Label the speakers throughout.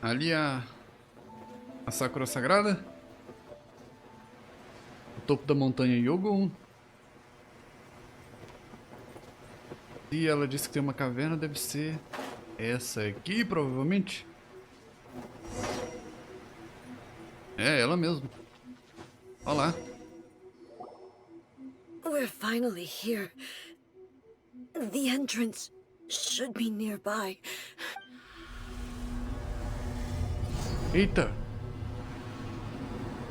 Speaker 1: Ali a Sakura Sagrada. O topo da montanha Yogon. E ela disse que tem uma caverna, deve ser essa aqui, provavelmente. É, ela mesmo. Olha lá.
Speaker 2: We're finally here. The entrance should be nearby.
Speaker 1: Eita!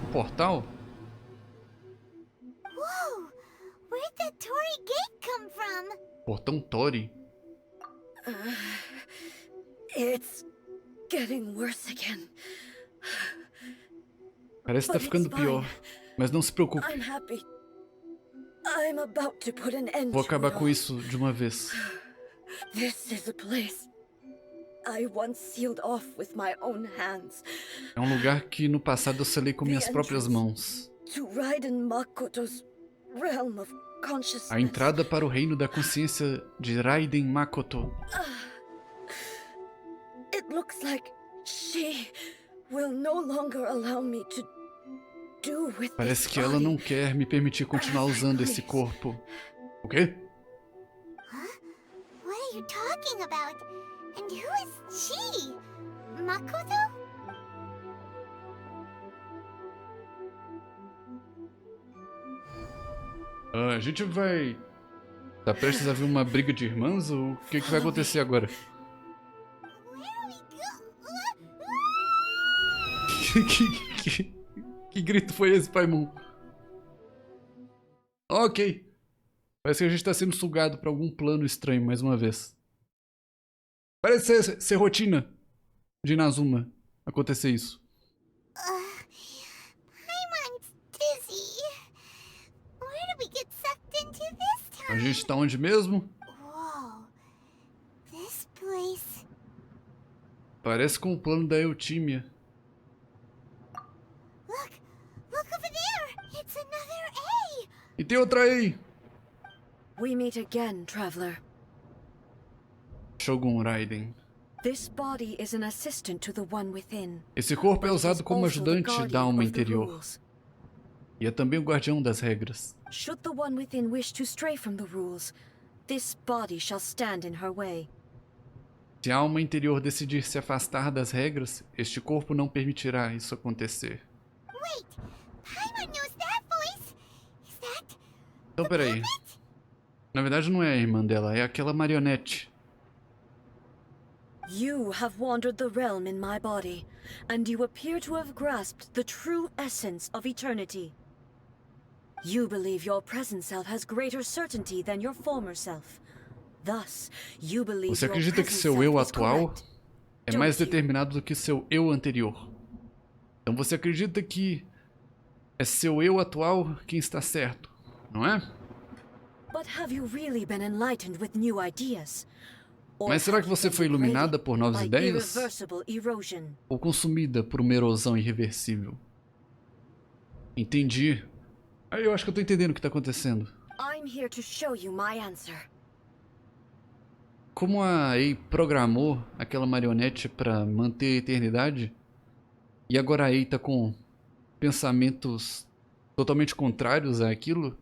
Speaker 1: O portal?
Speaker 3: Whoa! Where'd that Torii gate come from?
Speaker 1: Portão Tori.
Speaker 2: It's getting worse again.
Speaker 1: Parece que tá ficando pior. Mas não se preocupe.
Speaker 2: I'm happy. I'm about to put an end
Speaker 1: Vou
Speaker 2: to
Speaker 1: acabar
Speaker 2: it
Speaker 1: com
Speaker 2: all.
Speaker 1: isso de uma vez.
Speaker 2: This is a place I once sealed off with my own hands.
Speaker 1: É um lugar que no passado eu selei com minhas próprias mãos.
Speaker 2: To Raiden Makoto's realm of consciousness.
Speaker 1: A entrada para o reino da consciência de Raiden Makoto.
Speaker 2: It looks like she will no longer allow me to do with
Speaker 1: Parece
Speaker 2: this
Speaker 1: que ela
Speaker 2: body.
Speaker 1: não quer me permitir continuar usando esse corpo. O quê?
Speaker 3: What are you talking about? And who is she? Makoto?
Speaker 1: A gente vai... Tá prestes a ver uma briga de irmãs? Ou o que vai acontecer agora?
Speaker 3: Where are we go?
Speaker 1: Que grito foi esse, Paimon? Ok. Parece que a gente tá sendo sugado pra algum plano estranho mais uma vez. Parece ser rotina de Inazuma acontecer isso.
Speaker 3: Paimon's dizzy. Where did we get sucked into this
Speaker 1: A
Speaker 3: time?
Speaker 1: gente tá onde mesmo?
Speaker 3: Whoa. This place.
Speaker 1: Parece com o plano da Eutímia.
Speaker 3: Look over there. It's another A.
Speaker 1: E tem outra aí.
Speaker 2: We meet again, traveler.
Speaker 1: Shogun Raiden.
Speaker 2: This body is an assistant to the one within.
Speaker 1: Esse corpo é
Speaker 2: but it
Speaker 1: usado
Speaker 2: is
Speaker 1: como
Speaker 2: also the
Speaker 1: ajudante da
Speaker 2: guardian
Speaker 1: alma
Speaker 2: of the
Speaker 1: interior.
Speaker 2: rules.
Speaker 1: E é também o guardião das regras.
Speaker 2: Should the one within wish to stray from the rules, this body shall stand in her way.
Speaker 1: Se a alma interior decidir se afastar das regras, este corpo não permitirá isso acontecer.
Speaker 3: Wait. Paimon knows that voice. Is that
Speaker 1: Então peraí. Na verdade não é a irmã dela, é aquela marionete.
Speaker 2: You have wandered the realm in my body, and you appear to have grasped the true essence of eternity. You believe your present self has greater certainty than your former self. Thus, you believe
Speaker 1: Você
Speaker 2: your
Speaker 1: acredita que
Speaker 2: present
Speaker 1: seu
Speaker 2: self
Speaker 1: eu
Speaker 2: is
Speaker 1: atual
Speaker 2: correct.
Speaker 1: é mais
Speaker 2: Don't you?
Speaker 1: determinado do que seu eu anterior? Então você acredita que é seu eu atual quem está certo, não é?
Speaker 2: But have you really been enlightened with new ideas? Or
Speaker 1: Mas será
Speaker 2: have
Speaker 1: que
Speaker 2: you
Speaker 1: você
Speaker 2: been
Speaker 1: foi iluminada
Speaker 2: degraded
Speaker 1: por novas
Speaker 2: by
Speaker 1: ideias?
Speaker 2: irreversible erosion?
Speaker 1: Ou consumida por uma erosão irreversível? Entendi. Aí eu acho que eu tô entendendo o que tá acontecendo.
Speaker 2: I'm here to show you my answer.
Speaker 1: Como a Ei programou aquela marionete pra manter a eternidade, e agora a Ei tá com pensamentos totalmente contrários àquilo,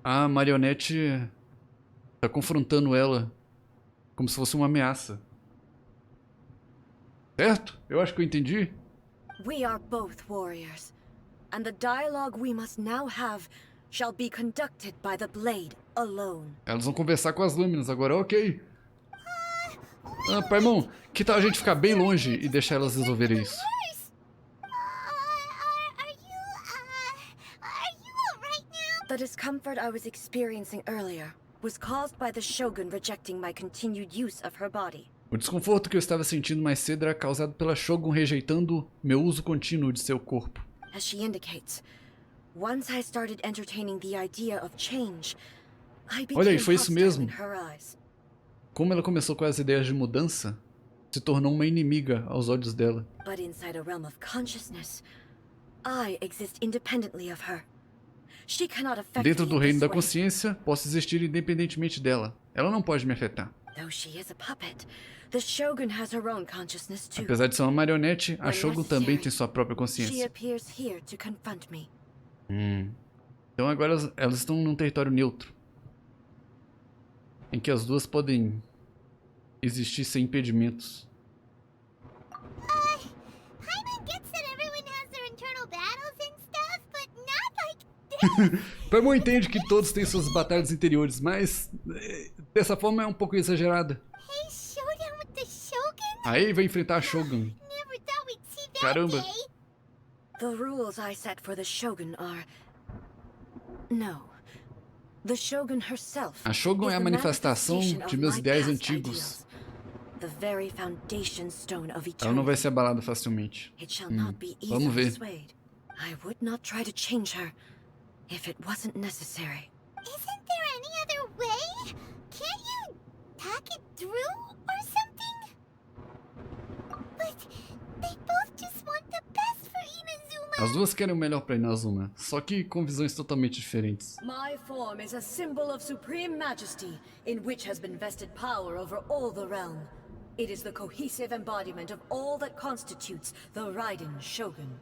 Speaker 1: a marionete tá confrontando ela como se fosse uma ameaça. Certo? Eu acho que eu entendi.
Speaker 2: We are both warriors, and the dialogue we must now have shall be conducted by the blade alone.
Speaker 1: Elas vão conversar com as lâminas agora, ok. Paimon, que tal a gente ficar bem longe e deixar elas resolverem isso?
Speaker 3: Are you alright now?
Speaker 2: The discomfort I was experiencing earlier was caused by the Shogun rejecting my continued use of her body.
Speaker 1: O desconforto que eu estava sentindo mais cedo era causado pela Shogun rejeitando meu uso contínuo de seu corpo.
Speaker 2: As she indicates, once I started entertaining the idea of change, I
Speaker 1: Olha aí,
Speaker 2: became
Speaker 1: foi isso
Speaker 2: hostile
Speaker 1: mesmo.
Speaker 2: in her eyes.
Speaker 1: Como ela começou com as ideias de mudança, se tornou uma inimiga aos olhos dela.
Speaker 2: But inside a realm of consciousness, I exist independently of her. She cannot affect
Speaker 1: Dentro
Speaker 2: me
Speaker 1: do
Speaker 2: in
Speaker 1: reino
Speaker 2: this
Speaker 1: da
Speaker 2: way.
Speaker 1: consciência, posso existir independentemente dela. Ela não pode me afetar.
Speaker 2: Though she is a puppet, the Shogun has her own consciousness too.
Speaker 1: Apesar de ser uma marionete, a
Speaker 2: When
Speaker 1: Shogun também
Speaker 2: necessary,
Speaker 1: tem sua própria
Speaker 2: She
Speaker 1: consciência.
Speaker 2: appears here to confront me.
Speaker 1: Então agora elas estão num território neutro, em que as duas podem existir sem impedimentos.
Speaker 3: Paimon gets that everyone has their internal battles and stuff, but not like this.
Speaker 1: Paimon entende que todos têm suas batalhas interiores, mas dessa forma é um pouco exagerada.
Speaker 3: Hey, showdown with the Shogun?
Speaker 1: Aí vai enfrentar a Shogun.
Speaker 3: Never thought we'd see that
Speaker 1: Caramba.
Speaker 3: day.
Speaker 2: The rules I set for the Shogun are... No. The Shogun herself
Speaker 1: A Shogun
Speaker 2: is
Speaker 1: é a
Speaker 2: the
Speaker 1: manifestação
Speaker 2: manifestation
Speaker 1: de
Speaker 2: of
Speaker 1: meus
Speaker 2: my
Speaker 1: ideais
Speaker 2: past
Speaker 1: antigos.
Speaker 2: ideals. The very foundation stone of
Speaker 1: Ela não vai
Speaker 2: eternity.
Speaker 1: ser abalada facilmente.
Speaker 2: It shall not be easy
Speaker 1: Vamos
Speaker 2: to
Speaker 1: ver.
Speaker 2: persuade. I would not try to change her if it wasn't necessary.
Speaker 3: Isn't there any other way? Can't you talk it through or something? But they both just want the best for Inazuma.
Speaker 1: As duas querem o melhor pra Inazuma, só que com visões totalmente diferentes.
Speaker 2: My form is a symbol of supreme majesty, in which has been vested power over all the realm. It is the cohesive embodiment of all that constitutes the Raiden Shogun.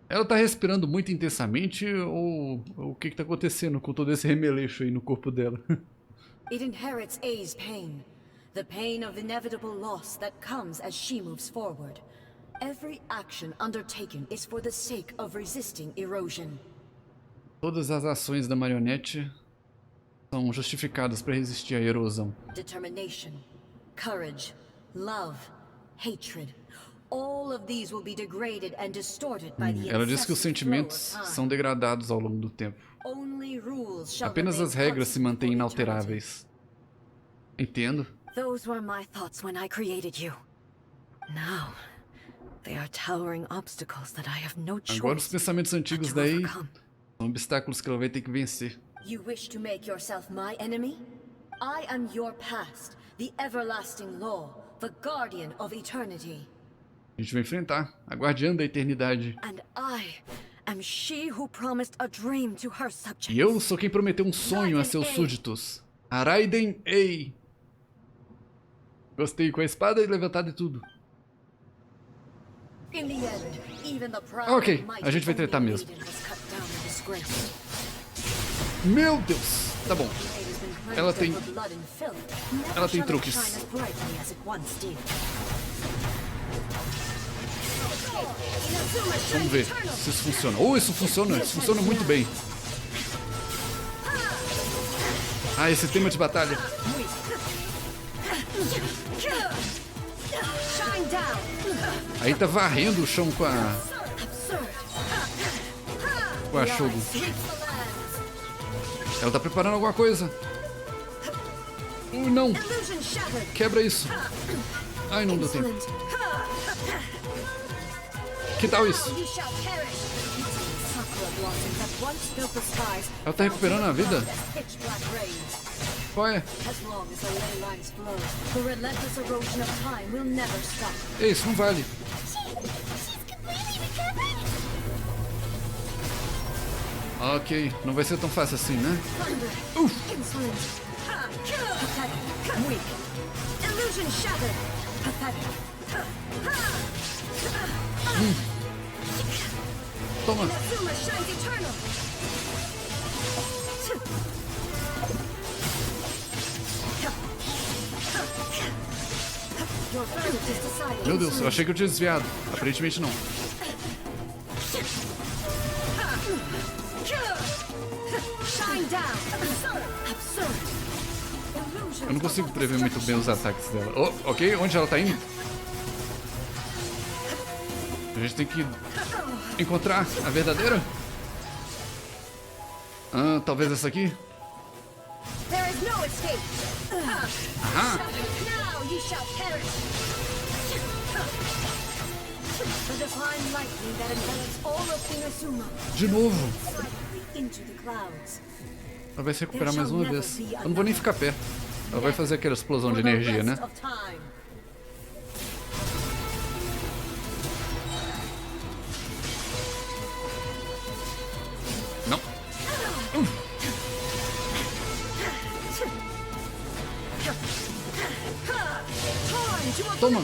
Speaker 1: Ela tá respirando muito intensamente ou o que tá acontecendo com todo esse remeleixo aí no corpo dela?
Speaker 2: It inherits A's pain, the pain of inevitable loss that comes as she moves forward. Every action undertaken is for the sake of resisting erosion.
Speaker 1: Todas as ações da marionete são justificadas para resistir à erosão.
Speaker 2: Determination, courage, love, hatred. All of these will be degraded and distorted by the
Speaker 1: Ela diz que os
Speaker 2: incessant flow of
Speaker 1: sentimentos
Speaker 2: time.
Speaker 1: são degradados ao longo do tempo.
Speaker 2: Only rules shall
Speaker 1: Apenas
Speaker 2: remain
Speaker 1: as regras se
Speaker 2: constant
Speaker 1: mantêm
Speaker 2: for eternity.
Speaker 1: inalteráveis. Entendo.
Speaker 2: Those were my thoughts when I created you. Now, they are towering obstacles that I have no
Speaker 1: Agora os
Speaker 2: choice
Speaker 1: pensamentos
Speaker 2: but
Speaker 1: antigos
Speaker 2: to
Speaker 1: daí
Speaker 2: overcome.
Speaker 1: são obstáculos que ela vai ter que vencer.
Speaker 2: You wish to make yourself my enemy? I am your past, the everlasting law, the guardian of eternity.
Speaker 1: A gente vai enfrentar a guardiã da eternidade.
Speaker 2: And I am she who promised a dream to her subjects.
Speaker 1: E eu sou quem prometeu um sonho a seus súditos. Raiden Ei. Gostei, com a espada levantada e tudo.
Speaker 2: In the end, even the proud
Speaker 1: Ok,
Speaker 2: and mighty
Speaker 1: a gente vai
Speaker 2: only
Speaker 1: tretar mesmo.
Speaker 2: Raiden was cut down and disgraced.
Speaker 1: Meu Deus! Tá bom.
Speaker 2: Blade has been cleansed
Speaker 1: Ela
Speaker 2: of
Speaker 1: tem-
Speaker 2: her blood and filth. Never
Speaker 1: ela tem
Speaker 2: shall it
Speaker 1: truques.
Speaker 2: shine as brightly as it once did.
Speaker 1: Vamos ver se isso funciona. Oh, isso funciona muito bem. Ah, esse tema de batalha.
Speaker 2: Shine down.
Speaker 1: Aí tá varrendo o chão com a Shogun. Ela tá preparando alguma coisa. Não,
Speaker 2: Illusion shattered.
Speaker 1: quebra isso. Ai, não deu tempo.
Speaker 2: Excellent.
Speaker 1: Que tal isso?
Speaker 2: You shall perish. Sakura blossoms that once filled the skies.
Speaker 1: Ela tá recuperando a vida?
Speaker 2: Pitch black rains.
Speaker 1: Qual é?
Speaker 2: As long as the ley lines flow, the relentless erosion of time will never stop.
Speaker 1: Ei, isso não vale.
Speaker 3: She's completely recovered.
Speaker 1: Ok, não vai ser tão fácil assim, né?
Speaker 2: Thunder. Insolent. Pathetic. Weak. Illusion shattered. Pathetic.
Speaker 1: Toma.
Speaker 2: Inazuma shines eternal. Your verdict is decided.
Speaker 1: Meu Deus, eu achei que eu tinha desviado. Aparentemente não.
Speaker 2: Shine down. Absurd. Illusion.
Speaker 1: Eu não consigo prever muito bem os ataques dela. Oh, ok, onde ela tá indo? A gente tem que encontrar a verdadeira. Ah, talvez essa aqui?
Speaker 2: There is no escape.
Speaker 1: Aham.
Speaker 2: Now you shall perish. The divine lightning that envelops all of Inazuma
Speaker 1: De novo.
Speaker 2: silently into the clouds.
Speaker 1: Ela vai se recuperar mais uma vez. Eu não vou nem ficar perto. Ela vai fazer aquela explosão de
Speaker 2: For the
Speaker 1: energia,
Speaker 2: rest
Speaker 1: né?
Speaker 2: of time.
Speaker 1: Não. Toma.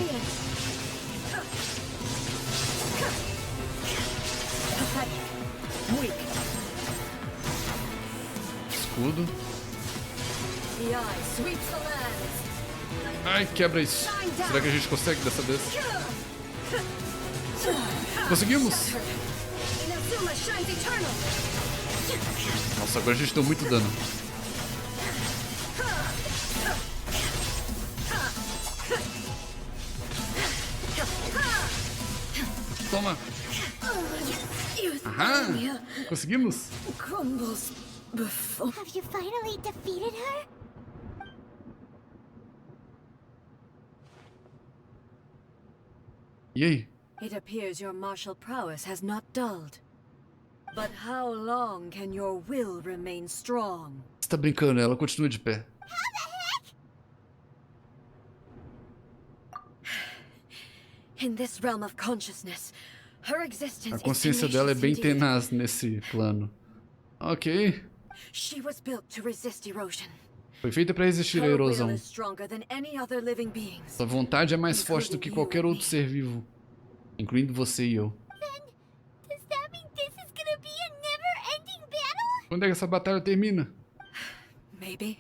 Speaker 1: Escudo. Ai, quebra isso. Será que a gente consegue dessa vez? Conseguimos! Nossa, agora a gente deu muito dano. Toma! Aham! Conseguimos!
Speaker 3: Have you finally defeated her?
Speaker 1: E aí?
Speaker 2: It appears your martial prowess has not dulled. But how long can your will remain strong?
Speaker 1: Você tá brincando, ela continua de pé.
Speaker 2: In this realm of consciousness, her existence
Speaker 1: A consciência dela é bem tenaz nesse plano. Ok.
Speaker 2: She was built to resist erosion.
Speaker 1: Foi feita para resistir à
Speaker 2: Her will
Speaker 1: erosão.
Speaker 2: is stronger than any other living beings.
Speaker 1: Sua vontade é mais forte do que qualquer outro ser vivo, incluindo você e eu.
Speaker 3: Does that mean this is gonna be a never-ending battle?
Speaker 1: Quando é que essa batalha termina?
Speaker 2: Maybe.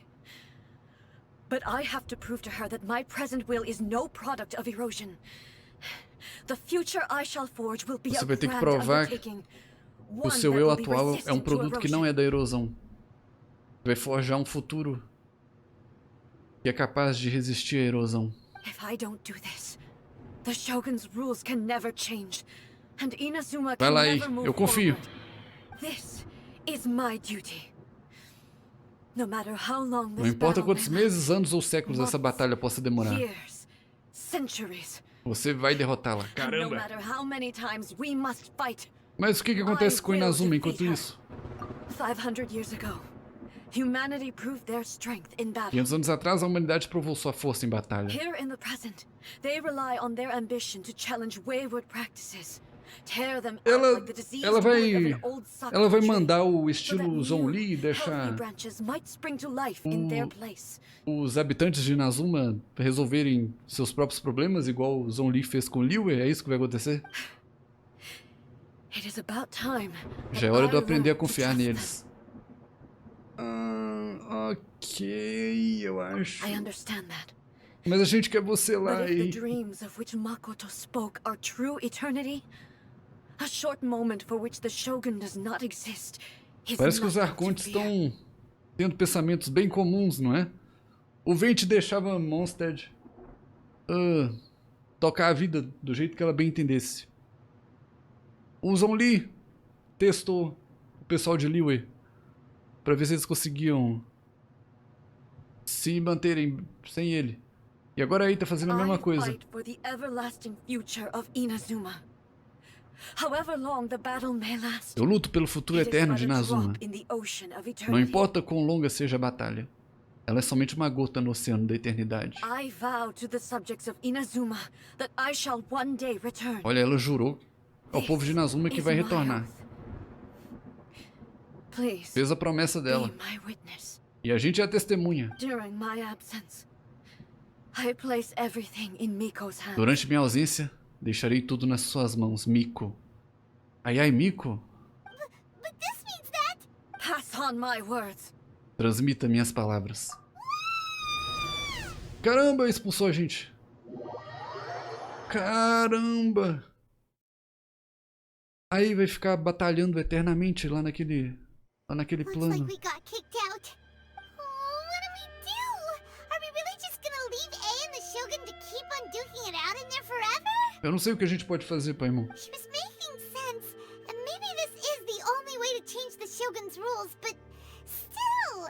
Speaker 2: But I have to prove to her that my present will is no product of erosion. The future I shall forge will be
Speaker 1: Você
Speaker 2: a
Speaker 1: vai ter que
Speaker 2: grand
Speaker 1: provar
Speaker 2: undertaking.
Speaker 1: que o seu eu atual é um produto que não é da erosão. Vai forjar um futuro que é capaz de resistir à erosão.
Speaker 2: If I don't do this, the Shogun's rules can never change, and Inazuma
Speaker 1: Vai
Speaker 2: can
Speaker 1: lá aí,
Speaker 2: never move
Speaker 1: eu confio.
Speaker 2: forward. This is my duty. No matter how long
Speaker 1: Não
Speaker 2: this
Speaker 1: importa
Speaker 2: battle
Speaker 1: quantos
Speaker 2: may last,
Speaker 1: meses, anos ou séculos essa batalha possa demorar.
Speaker 2: years, centuries,
Speaker 1: Você vai derrotá-la.
Speaker 2: and no
Speaker 1: Caramba!
Speaker 2: matter how many times we must fight.
Speaker 1: Mas o que acontece com Inazuma enquanto isso?
Speaker 2: 500 years ago, humanity proved their strength in battle.
Speaker 1: 500 anos atrás, a humanidade provou sua força em batalha.
Speaker 2: Here in the present, they rely on their ambition to challenge wayward practices. Tear them out like the diseased wood of an old
Speaker 1: Ela vai
Speaker 2: sakura tree,
Speaker 1: mandar o
Speaker 2: so that
Speaker 1: estilo Zhongli e
Speaker 2: new,
Speaker 1: deixar
Speaker 2: healthy branches might spring to life in their place.
Speaker 1: os habitantes de Inazuma resolverem seus próprios problemas, igual o Zhongli fez com Liyue. É isso que vai acontecer?
Speaker 2: It is about time
Speaker 1: Já é hora de eu
Speaker 2: that I
Speaker 1: aprender a
Speaker 2: learn to
Speaker 1: confiar
Speaker 2: trust
Speaker 1: neles. Ok, eu acho.
Speaker 2: them. I understand that.
Speaker 1: Mas a gente quer você lá
Speaker 2: But if the
Speaker 1: e...
Speaker 2: dreams of which Makoto spoke are true eternity, a short moment for which the Shogun does not exist is
Speaker 1: Parece que os
Speaker 2: nothing to
Speaker 1: arcontes
Speaker 2: fear.
Speaker 1: estão tendo pensamentos bem comuns, não é? O Vente deixava Mondstadt tocar a vida do jeito que ela bem entendesse. O Zhongli testou o pessoal de Liyue para ver se eles conseguiam se manterem sem ele. E agora aí tá fazendo a mesma coisa.
Speaker 2: I fight for the everlasting future of Inazuma. However long the battle may last,
Speaker 1: Eu luto pelo futuro
Speaker 2: it is
Speaker 1: eterno
Speaker 2: but
Speaker 1: de
Speaker 2: a
Speaker 1: Inazuma.
Speaker 2: drop in the ocean of eternity.
Speaker 1: Não importa quão longa seja a batalha. Ela é somente uma gota no oceano da eternidade.
Speaker 2: I vow to the subjects of Inazuma that I shall one day return.
Speaker 1: Olha, ela jurou ao povo de Inazuma que
Speaker 2: Is
Speaker 1: vai
Speaker 2: my
Speaker 1: retornar.
Speaker 2: oath. Please,
Speaker 1: Fez a promessa dela.
Speaker 2: be my witness.
Speaker 1: E a gente é a testemunha.
Speaker 2: During my absence, I place everything in Miko's hands.
Speaker 1: Durante minha ausência, deixarei tudo nas suas mãos, Miko. Ai, ai, Miko.
Speaker 3: But this means that...
Speaker 2: Pass on my words.
Speaker 1: Transmita minhas palavras. Caramba, expulsou a gente. Caramba. Aí vai ficar batalhando eternamente lá naquele
Speaker 3: Looks
Speaker 1: plano.
Speaker 3: like we got kicked out. Oh, what do we do? Are we really just gonna leave A and the Shogun to keep on duking it out in there forever?
Speaker 1: Eu não sei o que a gente pode fazer, Paimon.
Speaker 3: She was making sense, and maybe this is the only way to change the Shogun's rules, but still...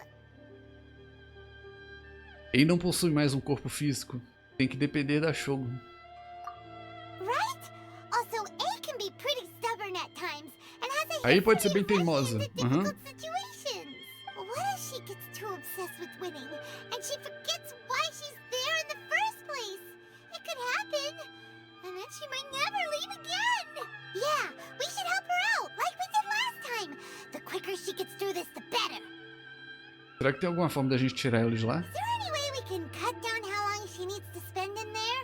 Speaker 1: Ei não possui mais um corpo físico. Tem que depender da Shogun.
Speaker 3: Right? Also, A can be pretty stubborn at times, and has a
Speaker 1: Aí pode ser
Speaker 3: history
Speaker 1: bem
Speaker 3: of
Speaker 1: teimosa.
Speaker 3: rising to
Speaker 1: Aham.
Speaker 3: difficult situations. What if she gets too obsessed with winning, and she forgets why she's there in the first place? It could happen, and then she might never leave again. Yeah, we should help her out, like we did last time. The quicker she gets through this, the better.
Speaker 1: Será que tem alguma forma da gente tirar ela de lá?
Speaker 3: Is there any way we can cut down how long she needs to spend in there?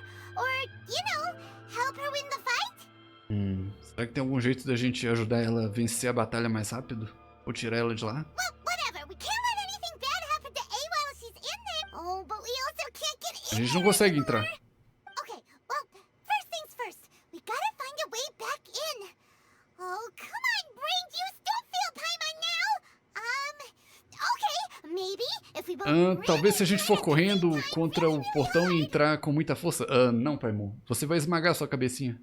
Speaker 1: Será que tem algum jeito da gente ajudar ela a vencer a batalha mais rápido? Ou tirar ela de lá?
Speaker 3: Well, whatever. We can't let anything bad happen to A while she's in there. Oh, but we also can't get
Speaker 1: A
Speaker 3: in
Speaker 1: gente não
Speaker 3: there
Speaker 1: consegue
Speaker 3: anymore.
Speaker 1: entrar.
Speaker 3: Okay, well, first things first. We gotta find a way back in. Oh, come on, brain juice. Don't feel Paimon now. Okay, maybe if we both
Speaker 1: Talvez se a gente for correndo contra o portão e entrar com muita força. Não, Paimon. Você vai esmagar a sua cabecinha.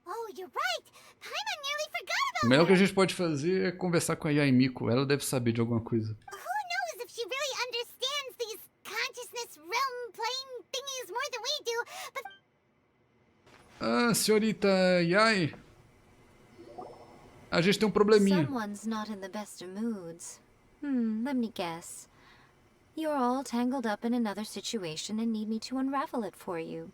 Speaker 3: Oh, you're right. Paimon nearly forgot
Speaker 1: O
Speaker 3: about
Speaker 1: melhor que a
Speaker 3: her.
Speaker 1: gente pode fazer é conversar com a Yai Miko. Ela deve saber de alguma coisa.
Speaker 3: Who knows if she really understands these consciousness realm plane thingies more than we do, but
Speaker 1: Senhorita Yai. A gente tem um probleminha.
Speaker 4: Someone's not in the best of moods. Let me guess. You're all tangled up in another situation and need me to unravel it for you.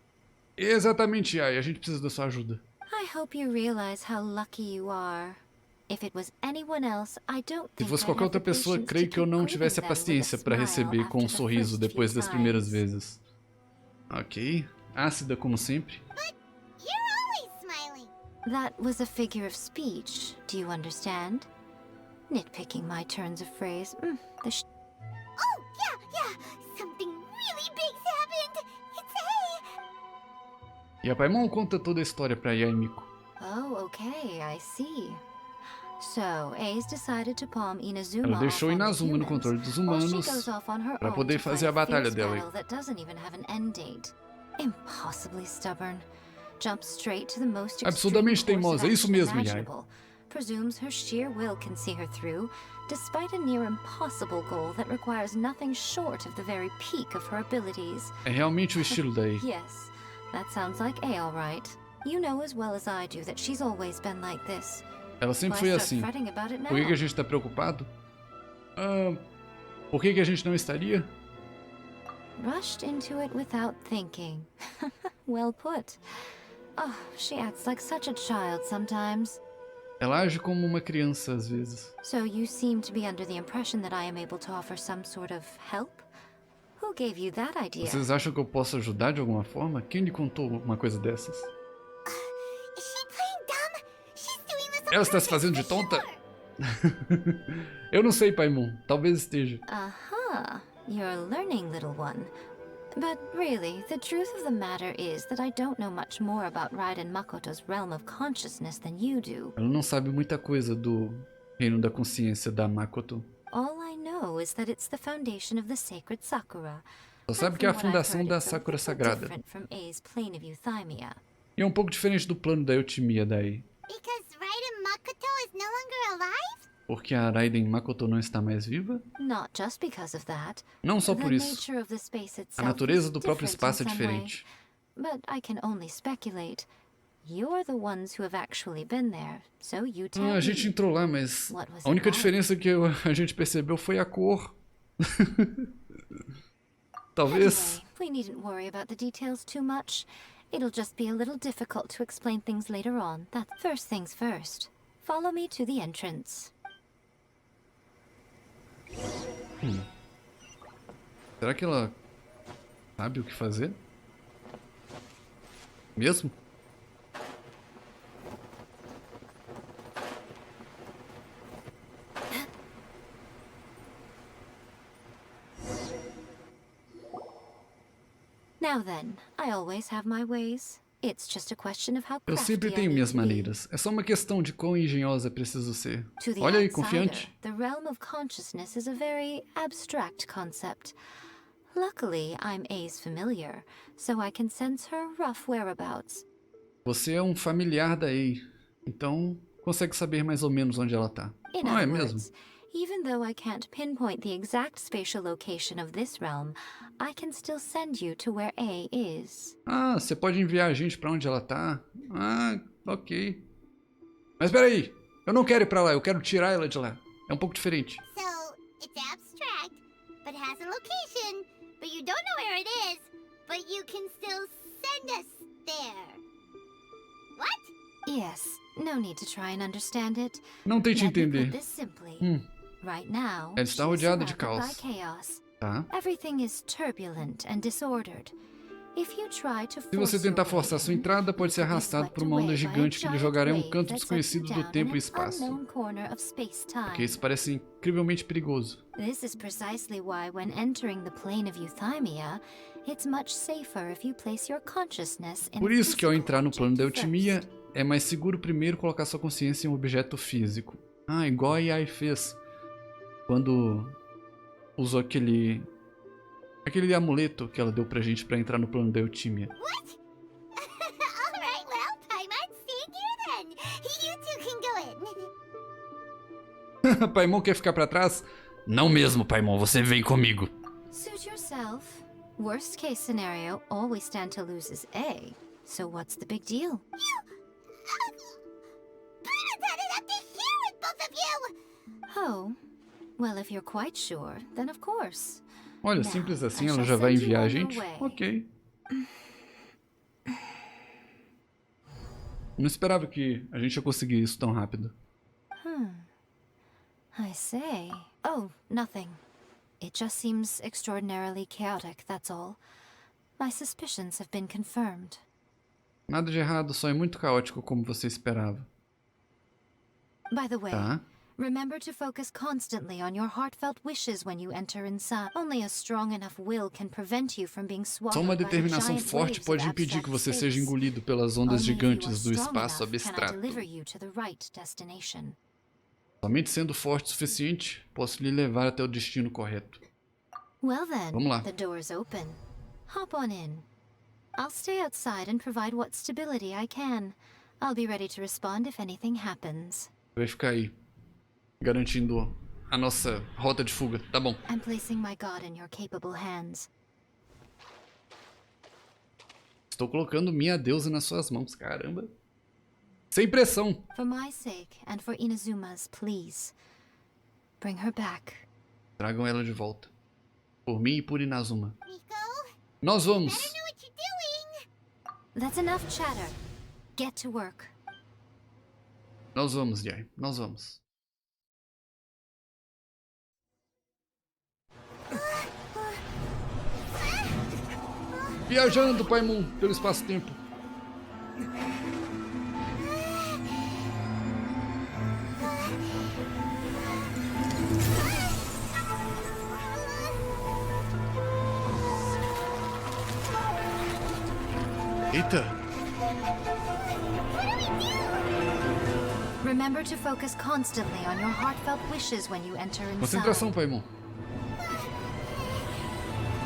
Speaker 1: Exatamente, Yai. A gente precisa da sua ajuda.
Speaker 4: I hope you realize how lucky you are. If it was anyone else, I don't
Speaker 1: Se
Speaker 4: think
Speaker 1: fosse
Speaker 4: I'd
Speaker 1: qualquer
Speaker 4: have the
Speaker 1: outra pessoa,
Speaker 4: patience
Speaker 1: creio
Speaker 4: to
Speaker 1: que eu
Speaker 4: keep
Speaker 1: não
Speaker 4: greeting
Speaker 1: tivesse a
Speaker 4: them with
Speaker 1: paciência para
Speaker 4: smile
Speaker 1: receber com um
Speaker 4: after the
Speaker 1: sorriso
Speaker 4: first
Speaker 1: depois
Speaker 4: few
Speaker 1: das primeiras
Speaker 4: times.
Speaker 1: vezes. Ok. Ácida como sempre.
Speaker 3: you're always smiling.
Speaker 4: That was a figure of speech. Do you understand? Nitpicking my turns of phrase.
Speaker 3: Oh, yeah. Something really big's happened. It's A.
Speaker 1: E a Paimon conta toda a história pra Yai Miko.
Speaker 4: Oh, okay, I see. So, Ace decided to palm Inazuma
Speaker 1: Ela deixou
Speaker 4: off on the
Speaker 1: Inazuma no
Speaker 4: humans,
Speaker 1: controle dos
Speaker 4: while she
Speaker 1: humanos
Speaker 4: goes off on her
Speaker 1: pra
Speaker 4: own
Speaker 1: poder
Speaker 4: to
Speaker 1: fazer
Speaker 4: fight
Speaker 1: a batalha
Speaker 4: fierce
Speaker 1: dela.
Speaker 4: battle that doesn't even have an end date. Impossibly stubborn. Jumps straight to the most extreme
Speaker 1: Absurdamente
Speaker 4: course of
Speaker 1: teimosa, isso
Speaker 4: action
Speaker 1: mesmo, Yai.
Speaker 4: imaginable. Presumes her sheer will can see her through, despite a near impossible goal that requires nothing short of the very peak of her abilities.
Speaker 1: É realmente o estilo da Yai.
Speaker 4: Yes, that sounds like A, all right. You know as well as I do that she's always been like this.
Speaker 1: Ela sempre
Speaker 4: Why
Speaker 1: foi
Speaker 4: start
Speaker 1: assim.
Speaker 4: fretting about it now?
Speaker 1: Por que a gente tá preocupado? Por que a gente não estaria?
Speaker 4: Rushed into it without thinking. Well put. Oh, she acts like such a child sometimes.
Speaker 1: Ela age como uma criança às vezes.
Speaker 4: So you seem to be under the impression that I am able to offer some sort of help? Who gave you that idea?
Speaker 1: Vocês acham que eu posso ajudar de alguma forma? Quem lhe contou uma coisa dessas?
Speaker 3: Is she playing dumb? She's doing this on
Speaker 1: Ela está se fazendo de
Speaker 3: purpose,
Speaker 1: tonta?
Speaker 3: for sure.
Speaker 1: Eu não sei, Paimon. Talvez esteja.
Speaker 4: Uh-huh. You're learning, little one. But really, the truth of the matter is that I don't know much more about Raiden Makoto's realm of consciousness than you do.
Speaker 1: Ela não sabe muita coisa do reino da consciência da Makoto.
Speaker 4: All I know is that it's the foundation of the sacred Sakura.
Speaker 1: Só sabe que é a fundação da Sakura Sagrada.
Speaker 4: Different from A's plane of euthymia.
Speaker 1: E é um pouco diferente do plano da Eutimia daí.
Speaker 3: Because Raiden Makoto is no longer alive?
Speaker 1: Porque a Raiden Makoto não está mais viva?
Speaker 4: Not just because of that.
Speaker 1: Não só
Speaker 4: The
Speaker 1: por isso.
Speaker 4: nature of the space
Speaker 1: A
Speaker 4: itself
Speaker 1: natureza
Speaker 4: is
Speaker 1: do próprio
Speaker 4: different
Speaker 1: espaço é
Speaker 4: in some way.
Speaker 1: diferente.
Speaker 4: But I can only speculate. You're the ones who have actually been there, so you tell
Speaker 1: A gente
Speaker 4: me.
Speaker 1: entrou lá, mas
Speaker 4: What was
Speaker 1: a única
Speaker 4: it like?
Speaker 1: diferença que a gente percebeu foi a cor. Talvez.
Speaker 4: Anyway, we needn't worry about the details too much. It'll just be a little difficult to explain things later on. That's first things first. Follow me to the entrance.
Speaker 1: Será que ela sabe o que fazer? Mesmo?
Speaker 4: Now then, I always have my ways. It's just a question of how
Speaker 1: Eu
Speaker 4: crafty
Speaker 1: sempre
Speaker 4: I
Speaker 1: tenho
Speaker 4: need
Speaker 1: minhas
Speaker 4: to be.
Speaker 1: maneiras. É só uma questão de quão engenhosa preciso ser.
Speaker 4: To the
Speaker 1: Olha aí,
Speaker 4: outsider,
Speaker 1: confiante.
Speaker 4: the realm of consciousness is a very abstract concept. Luckily, I'm A's familiar, so I can sense her rough whereabouts.
Speaker 1: Você é um familiar da Ei, então consegue saber mais ou menos onde ela tá.
Speaker 4: In
Speaker 1: Não é
Speaker 4: other
Speaker 1: mesmo?
Speaker 4: words, even though I can't pinpoint the exact spatial location of this realm, I can still send you to where A is.
Speaker 1: Ah, você pode enviar a gente pra onde ela tá? Ah, ok. Mas peraí, eu não quero ir pra lá, eu quero tirar ela de lá. É um pouco diferente.
Speaker 3: So, it's abstract, but has a location, but you don't know where it is, but you can still send us there. What?
Speaker 4: Yes, no need to try and understand it.
Speaker 1: Não tente
Speaker 4: Let me
Speaker 1: entender.
Speaker 4: put this simply.
Speaker 1: Hum.
Speaker 4: Right now,
Speaker 1: Ela está
Speaker 4: she's
Speaker 1: rodeada de
Speaker 4: surrounded by
Speaker 1: caos.
Speaker 4: chaos.
Speaker 1: Tá?
Speaker 4: Everything is turbulent and disordered.
Speaker 1: Se você tentar forçar sua entrada, pode ser arrastado por uma onda gigante que lhe jogará em um canto desconhecido do tempo e espaço. Ok, isso parece incrivelmente perigoso.
Speaker 4: This is precisely why, when entering the plane of euthymia, it's much safer if you place your consciousness in
Speaker 1: Por isso que ao entrar no plano da
Speaker 4: object
Speaker 1: eutimia,
Speaker 4: first.
Speaker 1: é mais seguro primeiro colocar sua consciência em um objeto físico. Ah, igual a Yai fez quando usou aquele amuleto que ela deu pra gente pra entrar no plano da eutimia.
Speaker 3: What? Alright, well, Paimon, stand here then. You two can go in.
Speaker 1: Paimon quer ficar pra trás? Não mesmo, Paimon, você vem comigo.
Speaker 4: Suit yourself. Worst case scenario, all we stand to lose is A. So what's the big deal?
Speaker 3: Paimon's had it up to here with both of you.
Speaker 4: Oh. Well, if you're quite sure, then of course.
Speaker 1: Olha, simples assim, ela já vai enviar a gente? Ok. Não esperava que a gente ia conseguir isso tão rápido.
Speaker 4: I say. Oh, nothing. It just seems extraordinarily chaotic, that's all. My suspicions have been confirmed.
Speaker 1: Nada de errado, só é muito caótico como você esperava.
Speaker 4: By the way,
Speaker 1: Tá.
Speaker 4: remember to focus constantly on your heartfelt wishes when you enter inside. Only a strong enough will can prevent you from being
Speaker 1: Só
Speaker 4: swallowed
Speaker 1: uma
Speaker 4: by the
Speaker 1: determinação
Speaker 4: giant
Speaker 1: forte
Speaker 4: waves
Speaker 1: pode
Speaker 4: of
Speaker 1: impedir que
Speaker 4: abstract
Speaker 1: você seja
Speaker 4: space.
Speaker 1: engolido pelas ondas
Speaker 4: Only if you
Speaker 1: gigantes
Speaker 4: are
Speaker 1: do
Speaker 4: strong
Speaker 1: espaço
Speaker 4: enough can I
Speaker 1: abstrato.
Speaker 4: deliver you to the right destination.
Speaker 1: Somente sendo forte o suficiente, posso lhe levar até o destino correto.
Speaker 4: Well then,
Speaker 1: Vamos lá.
Speaker 4: the door's open. Hop on in. I'll stay outside and provide what stability I can. I'll be ready to respond if anything happens.
Speaker 1: Vai ficar aí, garantindo a nossa rota de fuga. Tá bom.
Speaker 4: I'm placing my god in your capable hands.
Speaker 1: Estou colocando minha deusa nas suas mãos, caramba. Sem pressão.
Speaker 4: For my sake and for Inazuma's, please. Bring her back.
Speaker 1: Tragam ela de volta. Por mim e por Inazuma.
Speaker 3: Nico,
Speaker 1: Nós vamos.
Speaker 3: better know what you're doing.
Speaker 4: That's enough chatter. Get to work.
Speaker 1: Nós vamos, Jai. Nós vamos. Viajando, Paimon, pelo espaço-tempo. Eita.
Speaker 4: Remember to focus constantly on your heartfelt wishes when you enter
Speaker 1: Concentração,
Speaker 4: inside.
Speaker 1: Paimon.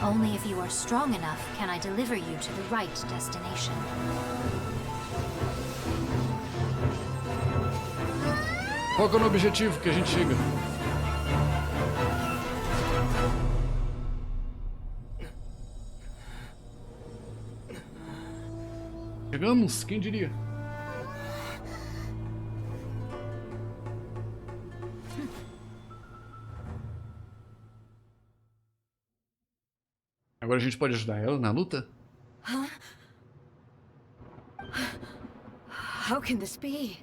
Speaker 4: Only if you are strong enough can I deliver you to the right destination.
Speaker 1: Foca no objetivo que a gente chega. Chegamos? Quem diria? Agora a gente pode ajudar ela na luta?
Speaker 2: How can this be?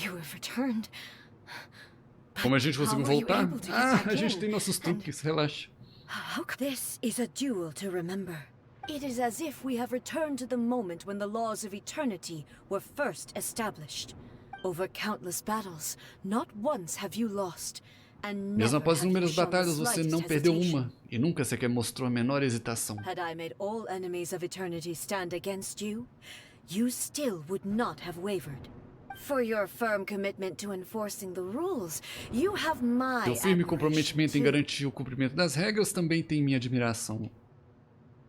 Speaker 2: You have returned.
Speaker 1: Como a gente conseguiu
Speaker 2: How were you
Speaker 1: voltar?
Speaker 2: able to get
Speaker 1: Ah,
Speaker 2: back
Speaker 1: a gente
Speaker 2: in?
Speaker 1: tem nossos truques, relaxa.
Speaker 2: This is a duel to remember. It is as if we have returned to the moment when the laws of eternity were first established. Over countless battles, not once have you lost. And
Speaker 1: Mesmo
Speaker 2: never
Speaker 1: após
Speaker 2: have you
Speaker 1: inúmeras
Speaker 2: shown the
Speaker 1: batalhas, você
Speaker 2: slightest
Speaker 1: não perdeu
Speaker 2: hesitation.
Speaker 1: uma e nunca sequer mostrou a menor hesitação.
Speaker 2: Had I made all enemies of eternity stand against you, you still would not have wavered. For your firm commitment to enforcing the rules, you have my
Speaker 1: Seu firme
Speaker 2: admiration,
Speaker 1: comprometimento em
Speaker 2: too.
Speaker 1: garantir o cumprimento das regras também tem minha admiração.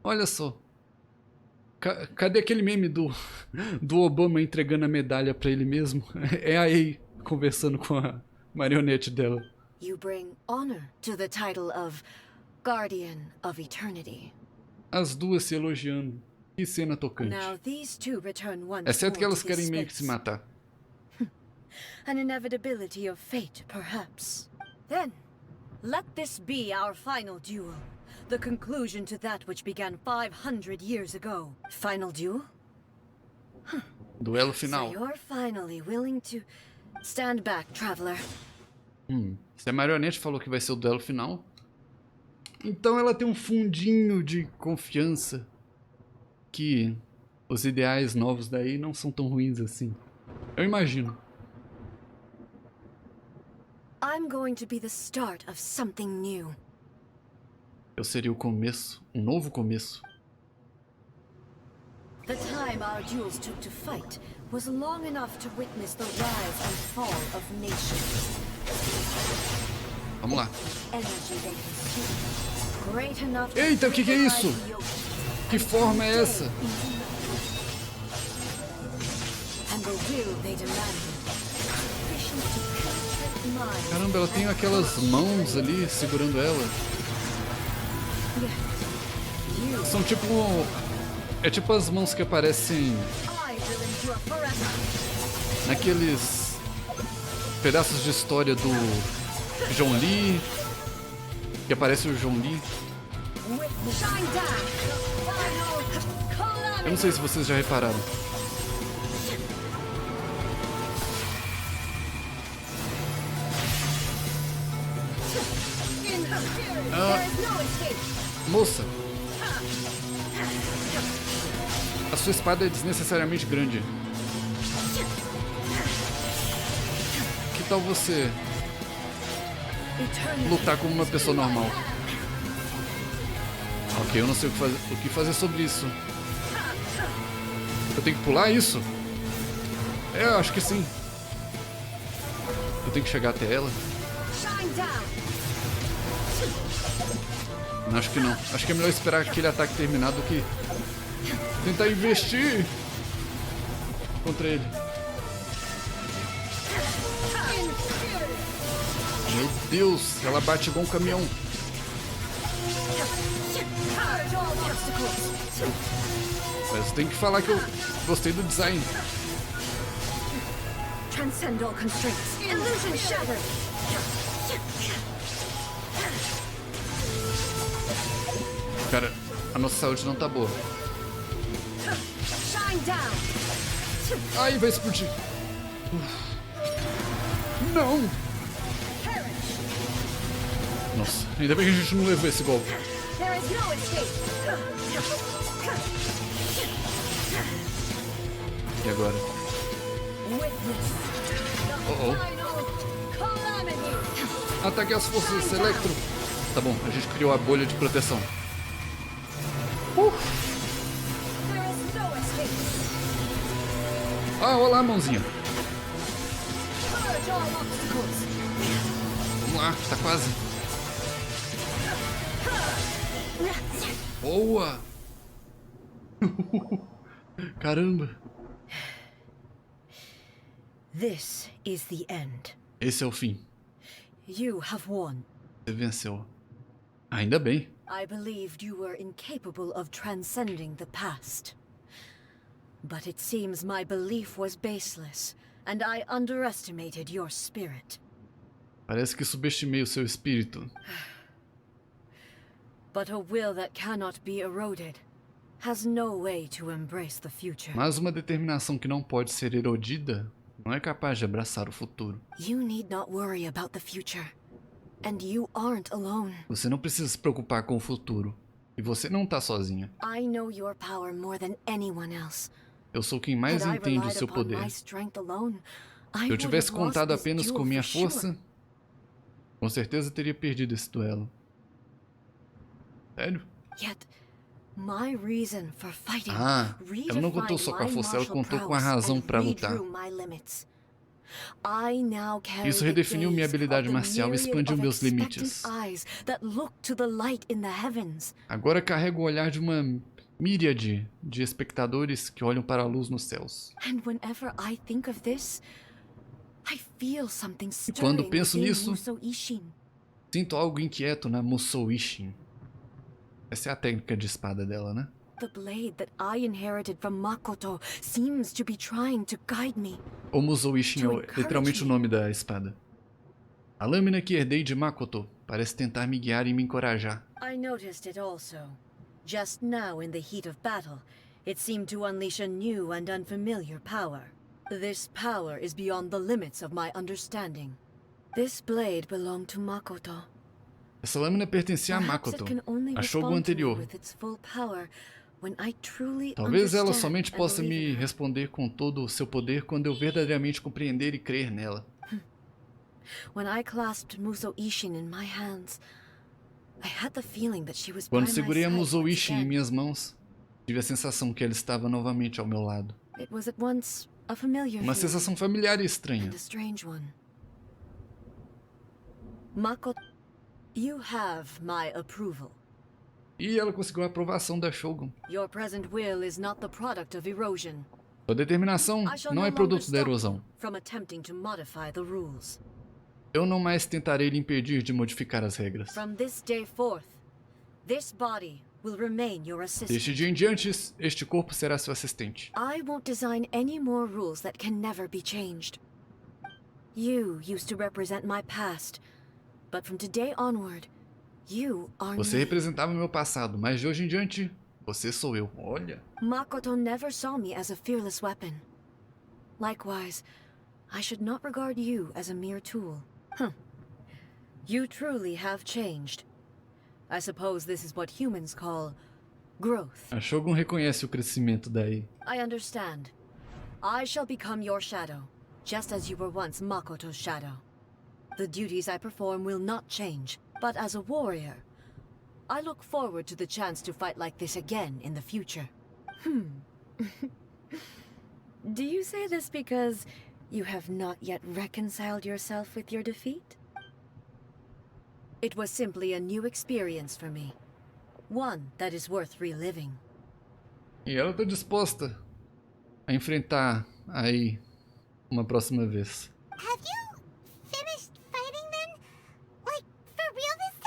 Speaker 1: Olha só. Cadê aquele meme do Obama entregando a medalha pra ele mesmo? É a Ei conversando com a marionete dela.
Speaker 2: You bring honor to the title of Guardian of Eternity.
Speaker 1: As duas se elogiando. Que cena tocante.
Speaker 2: Now these two return once
Speaker 1: Exceto que
Speaker 2: more
Speaker 1: elas
Speaker 2: to this
Speaker 1: querem meio que se
Speaker 2: space.
Speaker 1: matar.
Speaker 2: An inevitability of fate, perhaps. Then, let this be our final duel. The conclusion to that which began 500 years ago. Final duel?
Speaker 1: Duelo
Speaker 2: So
Speaker 1: final.
Speaker 2: you're finally willing to stand back, traveler.
Speaker 1: Se a marionete falou que vai ser o duelo final, então ela tem um fundinho de confiança que os ideais novos daí não são tão ruins assim. Eu imagino.
Speaker 2: I'm going to be the start of something new.
Speaker 1: Eu seria o começo, um novo começo.
Speaker 2: The time our duels took to fight was long enough to witness the rise and fall of nations.
Speaker 1: Vamos lá.
Speaker 2: Energy they consume, great enough to
Speaker 1: Eita, o que é isso?
Speaker 2: purify the ocean
Speaker 1: Que forma é essa?
Speaker 2: and the will they demanded, sufficient to penetrate minds.
Speaker 1: Caramba, ela tem aquelas mãos ali segurando ela.
Speaker 2: Yet, you,
Speaker 1: São tipo... É tipo as mãos que aparecem
Speaker 2: I will endure forever.
Speaker 1: naqueles pedaços de história do John Lee. Que aparece o John Lee.
Speaker 2: With shine down, final calamity.
Speaker 1: Eu não sei se vocês já repararam.
Speaker 2: In her fury, there is no escape.
Speaker 1: Moça, a sua espada é desnecessariamente grande. Que tal você lutar como uma pessoa normal? Ok, eu não sei o que fazer sobre isso. Eu tenho que pular isso? É, eu acho que sim. Eu tenho que chegar até ela?
Speaker 2: Shine down.
Speaker 1: Não, acho que não. Acho que é melhor esperar aquele ataque terminar do que tentar investir contra ele. Meu Deus, ela bate igual um caminhão.
Speaker 2: Purge all obstacles.
Speaker 1: Mas eu tenho que falar que eu gostei do design.
Speaker 2: Transcend all constraints. Illusion shattered.
Speaker 1: Cara, a nossa saúde não tá boa.
Speaker 2: Shine down.
Speaker 1: Ai, vai explodir. Não! Nossa, ainda bem que a gente não levou esse golpe.
Speaker 2: There is no escape.
Speaker 1: E agora?
Speaker 2: Witness the
Speaker 1: Oh, oh.
Speaker 2: final calamity.
Speaker 1: Ataque as forças Electro. Tá bom, a gente criou a bolha de proteção.
Speaker 2: There is no escape.
Speaker 1: Ah, olá, mãozinha.
Speaker 2: Purge all obstacles.
Speaker 1: Vamos lá, tá quase. Boa! Caramba.
Speaker 2: This is the end.
Speaker 1: Esse é o fim.
Speaker 2: You have won.
Speaker 1: Você venceu. Ainda bem.
Speaker 2: I believed you were incapable of transcending the past. But it seems my belief was baseless, and I underestimated your spirit.
Speaker 1: Parece que subestimei o seu espírito.
Speaker 2: But a will that cannot be eroded has no way to embrace the future.
Speaker 1: Mas uma determinação que não pode ser erodida não é capaz de abraçar o futuro.
Speaker 2: You need not worry about the future. And you aren't alone.
Speaker 1: Você não precisa se preocupar com o futuro. E você não tá sozinha.
Speaker 2: I know your power more than anyone else.
Speaker 1: Eu sou quem mais
Speaker 2: Had I
Speaker 1: entende o
Speaker 2: relied
Speaker 1: seu
Speaker 2: upon
Speaker 1: poder.
Speaker 2: my strength alone, I
Speaker 1: Se eu
Speaker 2: would
Speaker 1: tivesse
Speaker 2: have lost
Speaker 1: contado
Speaker 2: this
Speaker 1: apenas
Speaker 2: duel
Speaker 1: com minha
Speaker 2: for sure.
Speaker 1: força, com certeza teria perdido esse duelo. Sério?
Speaker 2: Yet, my reason for fighting
Speaker 1: Ah, ela não contou só com a força, ela contou com a razão para lutar. Isso redefiniu minha habilidade marcial e expandiu meus limites. Agora carrego o olhar de uma míriade de espectadores que olham para a luz nos céus.
Speaker 2: E
Speaker 1: quando penso nisso, sinto algo inquieto na Musou Ishin. Essa é a técnica de espada dela, né?
Speaker 2: The blade that I inherited from Makoto seems to be trying to guide me.
Speaker 1: O Musou Ishin é literalmente o nome da espada. A lâmina que herdei de Makoto parece tentar me guiar e me encorajar.
Speaker 2: I noticed it also. Just now in the heat of battle, it seemed to unleash a new and unfamiliar power. This power is beyond the limits of my understanding. This blade belonged to Makoto.
Speaker 1: Essa lâmina pertencia a
Speaker 2: Perhaps
Speaker 1: Makoto.
Speaker 2: it can only
Speaker 1: Achou o
Speaker 2: respond to me
Speaker 1: anterior.
Speaker 2: with its full power When I truly
Speaker 1: Talvez ela
Speaker 2: understand
Speaker 1: somente
Speaker 2: and
Speaker 1: possa
Speaker 2: believe
Speaker 1: me
Speaker 2: in her.
Speaker 1: responder com todo o seu poder quando eu verdadeiramente compreender e crer nela.
Speaker 2: When I clasped Muso Ishin in my hands, I had the feeling that she was by
Speaker 1: Quando
Speaker 2: my
Speaker 1: segurei a
Speaker 2: side
Speaker 1: Musou
Speaker 2: once
Speaker 1: Ishin em
Speaker 2: again.
Speaker 1: minhas mãos, tive a sensação que ela estava novamente ao meu lado.
Speaker 2: It was at once a familiar
Speaker 1: Uma
Speaker 2: feeling
Speaker 1: sensação familiar e estranha.
Speaker 2: and a strange one. Makoto, you have my approval.
Speaker 1: E ela conseguiu a aprovação da Shogun.
Speaker 2: Your present will is not the product of erosion.
Speaker 1: Sua determinação
Speaker 2: I shall
Speaker 1: não
Speaker 2: no
Speaker 1: é
Speaker 2: longer
Speaker 1: produto da
Speaker 2: stop
Speaker 1: erosão.
Speaker 2: you from attempting to modify the rules.
Speaker 1: Eu não mais tentarei lhe impedir de modificar as regras.
Speaker 2: From this day forth, this body will remain your assistant.
Speaker 1: Deste dia em diante, este corpo será seu assistente.
Speaker 2: I won't design any more rules that can never be changed. You used to represent my past, but from today onward, you are
Speaker 1: Você
Speaker 2: me.
Speaker 1: representava meu passado, mas de hoje em diante, você sou eu. Olha.
Speaker 2: Makoto never saw me as a fearless weapon. Likewise, I should not regard you as a mere tool. You truly have changed. I suppose this is what humans call growth.
Speaker 1: A Shogun reconhece o crescimento daí.
Speaker 2: I understand. I shall become your shadow, just as you were once Makoto's shadow. The duties I perform will not change, but as a warrior, I look forward to the chance to fight like this again in the future. Do you say this because you have not yet reconciled yourself with your defeat? It was simply a new experience for me. One that is worth reliving.
Speaker 1: E ela tá disposta a enfrentar aí uma próxima vez.
Speaker 3: Have you finished fighting then? Like, for real this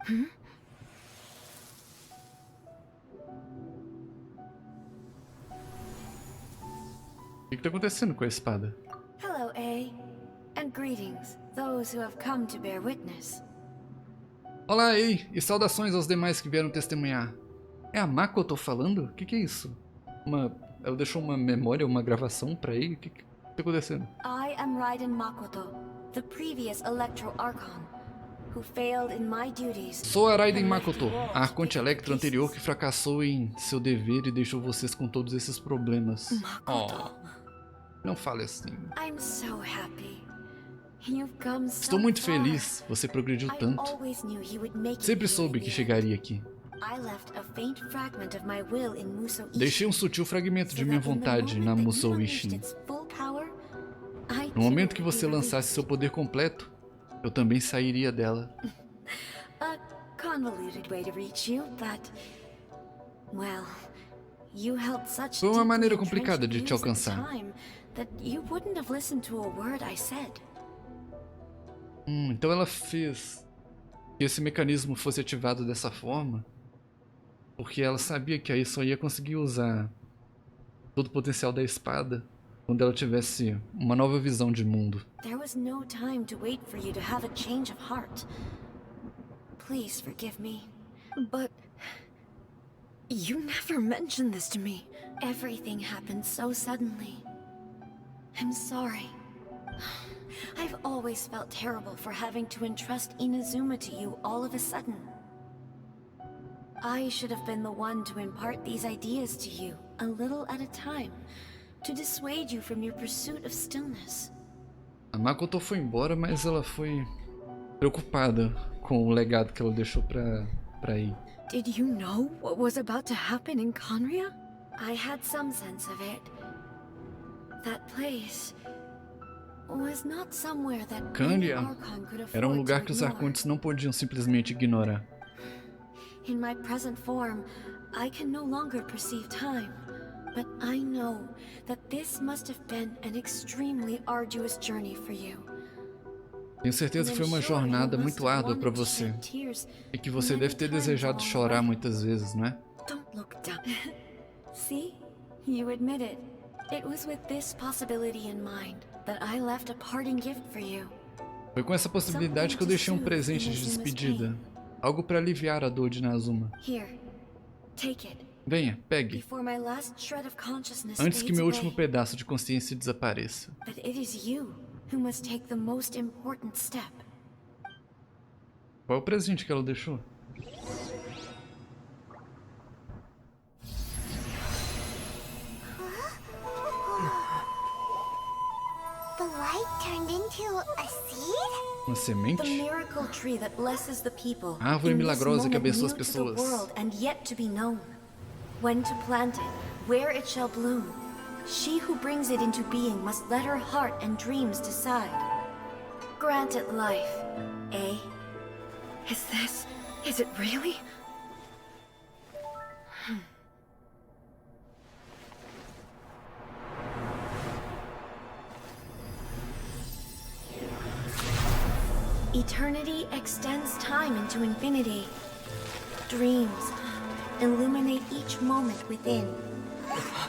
Speaker 3: time?
Speaker 1: O que tá acontecendo com a espada?
Speaker 4: Hello, A. And greetings, those who have come to bear witness.
Speaker 1: Olá, ei! E saudações aos demais que vieram testemunhar. É a Makoto falando? O que é isso? Ela deixou uma memória, uma gravação pra aí? O que tá acontecendo?
Speaker 4: I am Raiden Makoto, the previous Electro Archon, who failed in my duties.
Speaker 1: Sou a Raiden Makoto, a Arconte Electro anterior que fracassou em seu dever e deixou vocês com todos esses problemas.
Speaker 2: Makoto.
Speaker 1: Não fale assim.
Speaker 4: I'm so happy. You've come so
Speaker 1: Estou muito
Speaker 4: far.
Speaker 1: feliz, você progrediu
Speaker 4: I
Speaker 1: tanto.
Speaker 4: always knew you would make it
Speaker 1: Sempre
Speaker 4: here
Speaker 1: soube
Speaker 4: in
Speaker 1: que
Speaker 4: the
Speaker 1: chegaria aqui.
Speaker 4: end. I left a faint fragment of my will in Muso Ishin,
Speaker 1: Deixei um sutil fragmento de minha
Speaker 4: so that in the
Speaker 1: vontade na
Speaker 4: moment that you
Speaker 1: Musou
Speaker 4: unleashed
Speaker 1: Ishin.
Speaker 4: its full power, I
Speaker 1: No momento
Speaker 4: too
Speaker 1: que
Speaker 4: would
Speaker 1: você
Speaker 4: be
Speaker 1: lançasse seu
Speaker 4: released.
Speaker 1: poder completo, eu também sairia dela.
Speaker 4: A convoluted way to reach you, but well, you held such
Speaker 1: Foi uma
Speaker 4: deeply
Speaker 1: maneira
Speaker 4: entrenched
Speaker 1: complicada de te
Speaker 4: views at the
Speaker 1: alcançar.
Speaker 4: time that you wouldn't have listened to a word I said.
Speaker 1: Então ela fez que esse mecanismo fosse ativado dessa forma, porque ela sabia que aí só ia conseguir usar todo o potencial da espada quando ela tivesse uma nova visão de mundo.
Speaker 4: There was no time to wait for you to have a change of heart. Please forgive me.
Speaker 2: But you never mentioned this to me.
Speaker 4: Everything happened so suddenly. I'm sorry. I've always felt terrible for having to entrust Inazuma to you all of a sudden. I should have been the one to impart these ideas to you, a little at a time, to dissuade you from your pursuit of stillness.
Speaker 1: A Makoto foi embora, mas ela foi preocupada com o legado que ela deixou pra Ir.
Speaker 2: Did you know what was about to happen in Conria?
Speaker 4: I had some sense of it. That place was not somewhere that any
Speaker 1: Candia
Speaker 4: Archon could afford
Speaker 1: era um lugar que
Speaker 4: to
Speaker 1: os
Speaker 4: ignore.
Speaker 1: Arcontes não podiam simplesmente ignorar.
Speaker 4: In my present form, I can no longer perceive time, but I know that this must have been an extremely arduous journey for you.
Speaker 1: Tenho certeza que foi uma jornada muito árdua para você e que você deve ter desejado chorar muitas vezes, não é?
Speaker 2: Don't look down.
Speaker 4: See? You admit it. It was with this possibility in mind that I left a parting gift for you.
Speaker 1: Foi com essa possibilidade que eu deixei um presente de despedida, algo para aliviar a dor de Inazuma.
Speaker 4: Here, take it.
Speaker 1: Venha, pegue,
Speaker 4: Before my last shred of consciousness
Speaker 1: antes que
Speaker 4: fades
Speaker 1: meu último
Speaker 4: away,
Speaker 1: pedaço de consciência desapareça.
Speaker 4: that it is you who must take the most important step.
Speaker 1: Qual é o presente que ela deixou?
Speaker 3: turned into a seed?
Speaker 1: Uma semente?
Speaker 2: The miracle tree that blesses the people.
Speaker 1: Árvore
Speaker 2: in this
Speaker 1: milagrosa que
Speaker 2: moment
Speaker 1: abençoa as
Speaker 2: new to the
Speaker 1: pessoas.
Speaker 2: world and yet to be known. When to plant it, where it shall bloom. She who brings it into being must let her heart and dreams decide. Grant it life, eh? Is it really? Eternity extends time into infinity. Dreams illuminate each moment within.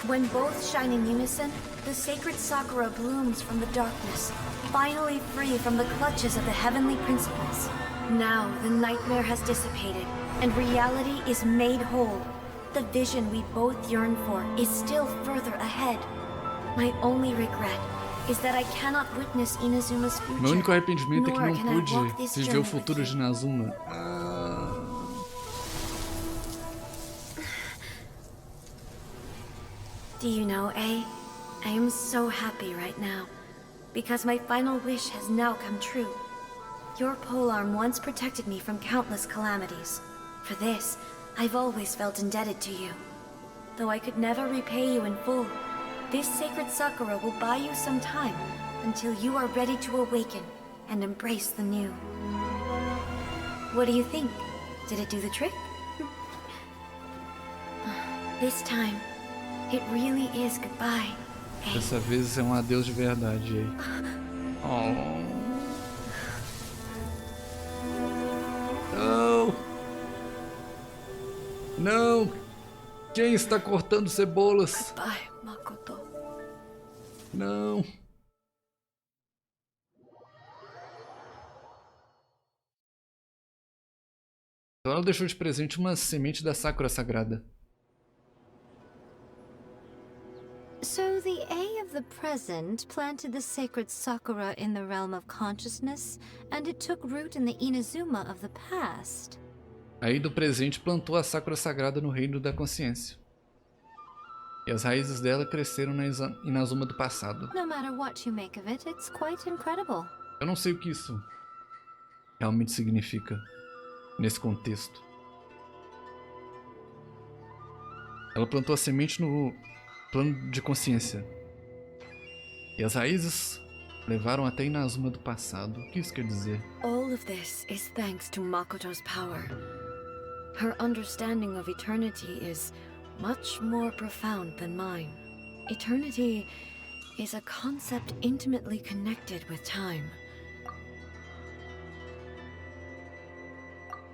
Speaker 2: When both shine in unison, the sacred Sakura blooms from the darkness, finally free from the clutches of the heavenly principles. Now the nightmare has dissipated, and reality is made whole. The vision we both yearn for is still further ahead. My only regret is that I cannot witness Inazuma's future.
Speaker 1: Meu único arrependimento é que
Speaker 2: nor
Speaker 1: não
Speaker 2: can I walk
Speaker 1: pude
Speaker 2: this
Speaker 1: viver o
Speaker 2: journey
Speaker 1: futuro
Speaker 2: with
Speaker 1: de
Speaker 2: you.
Speaker 1: Inazuma.
Speaker 2: Do you know, A? I am so happy right now, because my final wish has now come true. Your polearm once protected me from countless calamities. For this, I've always felt indebted to you. Though I could never repay you in full, this sacred Sakura will buy you some time until you are ready to awaken and embrace the new. What do you think? Did it do the trick? This time, it really is goodbye. Eh?
Speaker 1: Dessa vez é um adeus de verdade aí. Oh. Não! Não! Quem está cortando cebolas?
Speaker 2: Goodbye, Makoto.
Speaker 1: Não! Então ela deixou de presente uma semente da Sakura Sagrada.
Speaker 5: So the A of the present planted the sacred Sakura in the realm of consciousness, and it took root in the Inazuma of the past.
Speaker 1: Aí do presente plantou a Sakura Sagrada no reino da consciência. E as raízes dela cresceram na Inazuma do passado.
Speaker 5: No matter what you make of it, it's quite incredible.
Speaker 1: Eu não sei o que isso realmente significa nesse contexto. Ela plantou a semente no plano de consciência. E as raízes levaram até Inazuma do passado. O que isso quer dizer?
Speaker 2: All of this is thanks to Makoto's power. Her understanding of eternity is much more profound than mine. Eternity is a concept intimately connected with time.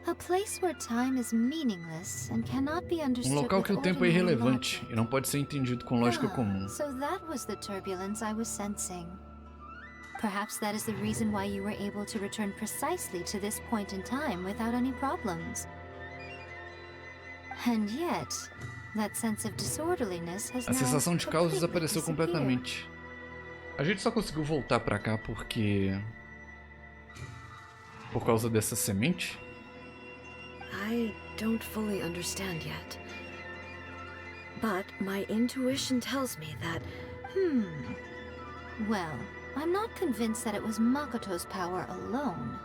Speaker 5: A place where time is meaningless and cannot be understood
Speaker 1: Um local
Speaker 5: with
Speaker 1: que o tempo é
Speaker 5: ordinary
Speaker 1: irrelevante
Speaker 5: logic.
Speaker 1: e não pode ser entendido com lógica comum.
Speaker 5: So that was the turbulence I was sensing. Perhaps that is the reason why you were able to return precisely to this point in time without any problems. And yet, that sense of disorderliness has
Speaker 1: A
Speaker 5: now
Speaker 1: sensação de caos
Speaker 5: completely
Speaker 1: desapareceu
Speaker 5: disappeared.
Speaker 1: completamente. A gente só conseguiu voltar pra cá porque... por causa dessa semente?
Speaker 2: I don't fully understand yet. But my intuition tells me that,
Speaker 5: Well, I'm not convinced that it was Makoto's power alone.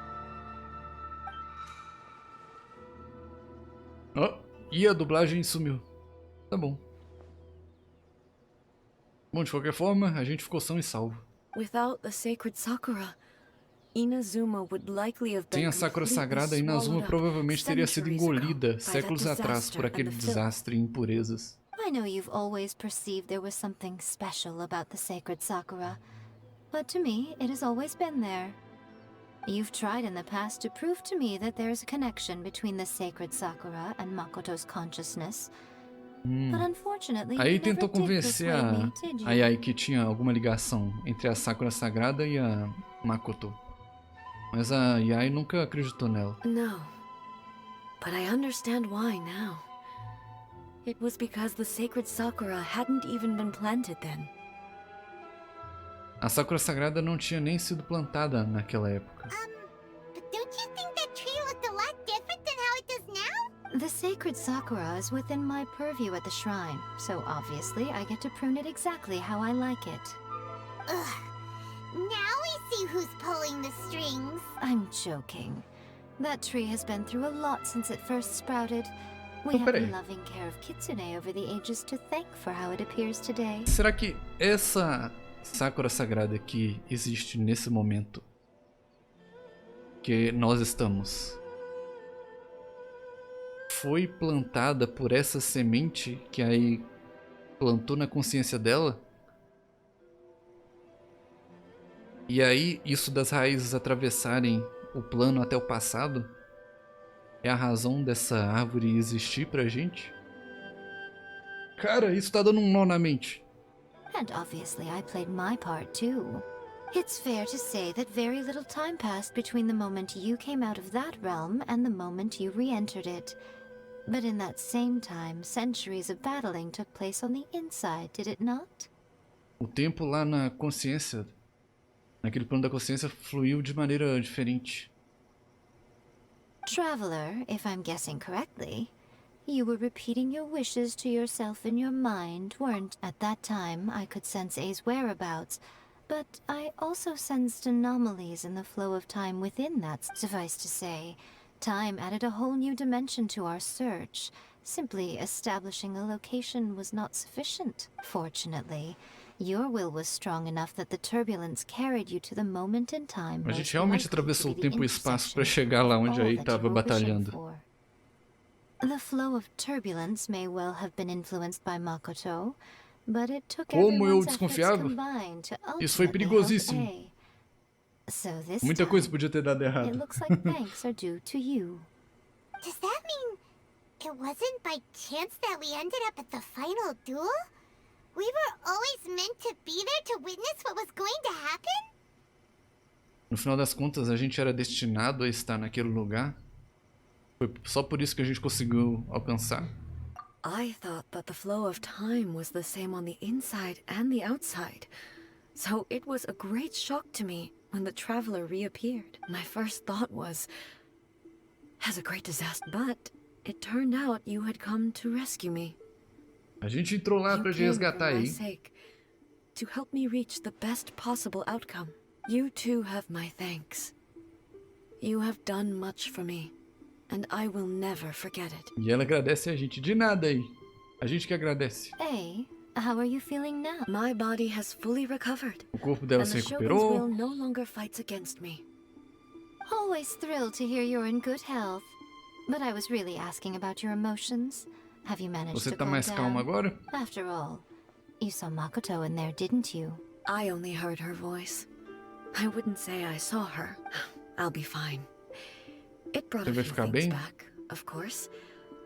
Speaker 1: Oh, e a dublagem sumiu. Tá bom. Bom, de qualquer forma, a gente ficou são e salvo.
Speaker 2: without the sacred Sakura, Inazuma would likely have been
Speaker 1: Sem a Sakura
Speaker 2: completely
Speaker 1: Sagrada, Inazuma
Speaker 2: swallowed up
Speaker 1: provavelmente teria sido
Speaker 2: centuries ago
Speaker 1: engolida
Speaker 2: by that
Speaker 1: séculos atrás
Speaker 2: disaster
Speaker 1: por aquele
Speaker 2: and the filth.
Speaker 1: desastre e impurezas.
Speaker 5: I know you've always perceived there was something special about the sacred Sakura, but to me, it has always been there. You've tried in the past to prove to me that there is a connection between the sacred Sakura and Makoto's consciousness, but unfortunately,
Speaker 1: Aí
Speaker 5: you never
Speaker 1: tentou
Speaker 5: did
Speaker 1: convencer
Speaker 5: persuade me, did you?
Speaker 1: a Yai que tinha alguma ligação entre a Sakura Sagrada e a Makoto. Mas a Yai nunca acreditou nela.
Speaker 2: No, but I understand why now. It was because the sacred Sakura hadn't even been planted then.
Speaker 1: A Sakura Sagrada não tinha nem sido plantada naquela época.
Speaker 3: But don't you think that tree looked a lot different than how it does now?
Speaker 5: The sacred Sakura is within my purview at the shrine, so obviously I get to prune it exactly how I like it.
Speaker 3: Ugh. Now we see who's pulling the strings.
Speaker 5: I'm joking. That tree has been through a lot since it first sprouted. We
Speaker 1: Oh,
Speaker 5: have
Speaker 1: peraí.
Speaker 5: been loving care of Kitsune over the ages to thank for how it appears today.
Speaker 1: Será que essa Sakura sagrada que existe nesse momento que nós estamos foi plantada por essa semente que aí plantou na consciência dela? E aí isso das raízes atravessarem o plano até o passado é a razão dessa árvore existir pra gente? Cara, isso tá dando um nó na mente.
Speaker 5: And obviously I played my part too. It's fair to say that very little time passed between the moment you came out of that realm and the moment you re-entered it. But in that same time, centuries of battling took place on the inside, did it not?
Speaker 1: O tempo lá na consciência, naquele plano da consciência, fluiu de maneira diferente.
Speaker 5: Traveler, if I'm guessing correctly, you were repeating your wishes to yourself in your mind, weren't? At that time, I could sense A's whereabouts, but I also sensed anomalies in the flow of time within that. Suffice to say, time added a whole new dimension to our search. Simply establishing a location was not sufficient. Fortunately, your will was strong enough that the turbulence carried you to the moment in time.
Speaker 1: A gente realmente atravessou o tempo e o espaço para chegar lá onde aí estava batalhando.
Speaker 5: The flow of turbulence may well have been influenced by Makoto, but it took
Speaker 1: Como eu
Speaker 5: everyone's efforts
Speaker 1: desconfiava?
Speaker 5: combined to
Speaker 1: Isso foi
Speaker 5: ultimately help
Speaker 1: perigosíssimo.
Speaker 5: A. So this
Speaker 1: Muita coisa
Speaker 5: time,
Speaker 1: podia ter dado
Speaker 5: it
Speaker 1: errado.
Speaker 5: looks like thanks are due to you.
Speaker 3: Does that mean it wasn't by chance that we ended up at the final duel? We were always meant to be there to witness what was going to happen?
Speaker 1: No final das contas, a gente era destinado a estar naquele lugar. Foi só por isso que a gente conseguiu alcançar.
Speaker 2: I thought that the flow of time was the same on the inside and the outside. So it was a great shock to me when the traveler reappeared. My first thought was, as a great disaster, but it turned out you had come to rescue me.
Speaker 1: A gente entrou lá
Speaker 2: You
Speaker 1: pra te
Speaker 2: came
Speaker 1: resgatar
Speaker 2: for my
Speaker 1: aí.
Speaker 2: sake, to help me reach the best possible outcome. You too have my thanks. You have done much for me, and I will never forget it.
Speaker 1: E ela agradece a gente. De nada aí. A gente que agradece.
Speaker 5: Hey, how are you feeling now?
Speaker 2: My body has fully recovered,
Speaker 1: O corpo dela
Speaker 2: and
Speaker 1: se
Speaker 2: the Shogun's will
Speaker 1: recuperou.
Speaker 2: no longer fights against me.
Speaker 5: Always thrilled to hear you're in good health. But I was really asking about your emotions. Have you managed
Speaker 1: Você
Speaker 5: to
Speaker 1: tá
Speaker 5: calm
Speaker 1: mais calma
Speaker 5: down?
Speaker 1: agora?
Speaker 5: After all, you saw Makoto in there, didn't you?
Speaker 2: I only heard her voice. I wouldn't say I saw her. I'll be fine. It brought
Speaker 1: Você
Speaker 2: a
Speaker 1: vai
Speaker 2: few
Speaker 1: ficar
Speaker 2: things
Speaker 1: bem?
Speaker 2: back, of course,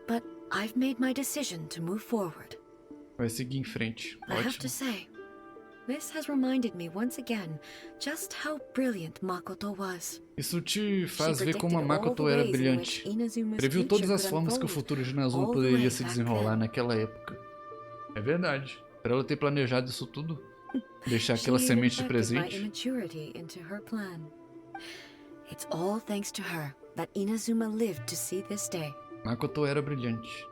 Speaker 2: but I've made my decision to move forward.
Speaker 1: Vai seguir em frente.
Speaker 2: I have to
Speaker 1: Ótimo.
Speaker 2: say, this has reminded me once again just how brilliant Makoto was.
Speaker 1: Isso te
Speaker 2: She
Speaker 1: faz ver como a
Speaker 2: predicted all
Speaker 1: Makoto
Speaker 2: the
Speaker 1: era
Speaker 2: ways in which
Speaker 1: brilhante.
Speaker 2: Inazuma's
Speaker 1: Previu todas
Speaker 2: future
Speaker 1: as
Speaker 2: could
Speaker 1: formas que o
Speaker 2: unfold,
Speaker 1: futuro de Inazuma
Speaker 2: all the
Speaker 1: poderia
Speaker 2: way
Speaker 1: se
Speaker 2: back
Speaker 1: desenrolar
Speaker 2: then.
Speaker 1: naquela época. É verdade. Pra ela ter planejado isso tudo, deixar aquela
Speaker 2: She
Speaker 1: semente de
Speaker 2: infected my
Speaker 1: presente.
Speaker 2: immaturity into her plan. It's all thanks to her that Inazuma lived to see this day.
Speaker 1: Makoto era brilhante.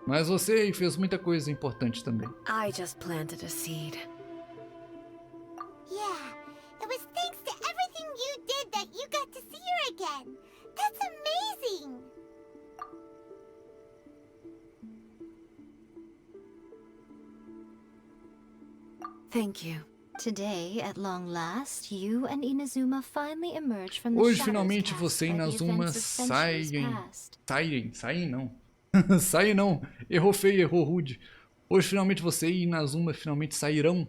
Speaker 1: Mas você aí fez muita coisa importante também.
Speaker 2: I just planted a seed.
Speaker 3: Yeah, it was thanks to everything you did that you got to see her again. That's amazing!
Speaker 2: Thank you.
Speaker 5: Today, at long last, you and Inazuma finally emerge from the
Speaker 1: Hoje
Speaker 5: shadows
Speaker 1: finalmente
Speaker 5: cast
Speaker 1: você e
Speaker 5: by the
Speaker 1: Inazuma
Speaker 5: events of centuries
Speaker 1: saem.
Speaker 5: past.
Speaker 1: Saem não. Saem não. Errou feio, errou rude. Hoje finalmente você e Inazuma finalmente sairão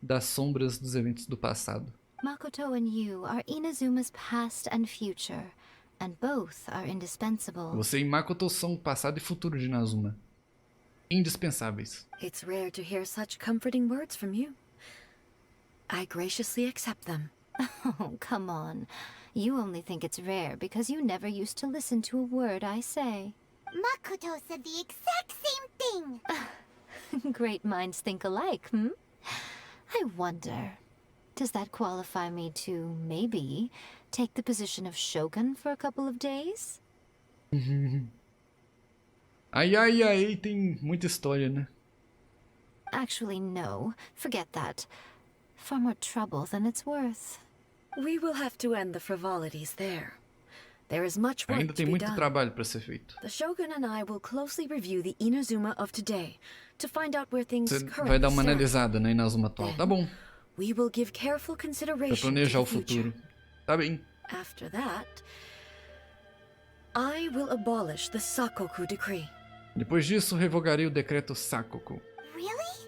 Speaker 1: das sombras dos eventos do passado.
Speaker 5: Makoto and you are Inazuma's past and future, and both are indispensable.
Speaker 1: Você e Makoto são o passado e futuro de Inazuma. Indispensáveis.
Speaker 2: It's rare to hear such comforting words from you. I graciously accept them.
Speaker 5: Oh, come on. You only think it's rare because you never used to listen to a word I say.
Speaker 3: Makoto said the exact same thing!
Speaker 5: Great minds think alike, hmm? I wonder, does that qualify me to, maybe, take the position of Shogun for a couple of days?
Speaker 1: Ai, tem muita história, né?
Speaker 5: Actually, no. Forget that. Far more trouble than it's worth.
Speaker 2: We will have to end the frivolities there. There is much work
Speaker 1: Ainda
Speaker 2: to
Speaker 1: tem
Speaker 2: be
Speaker 1: muito
Speaker 2: done.
Speaker 1: trabalho para ser feito.
Speaker 2: The Shogun and I will closely review the Inazuma of today to find out where things
Speaker 1: Você vai
Speaker 2: currently
Speaker 1: dar uma
Speaker 2: stand.
Speaker 1: analisada na Inazuma atual. Tá bom.
Speaker 2: We will give careful
Speaker 1: Pra
Speaker 2: consideration to
Speaker 1: planejar
Speaker 2: the
Speaker 1: o
Speaker 2: future.
Speaker 1: futuro. Tá bem.
Speaker 2: After that, I will abolish the Sakoku decree.
Speaker 1: Depois disso, revogarei o decreto Sakoku.
Speaker 3: Really?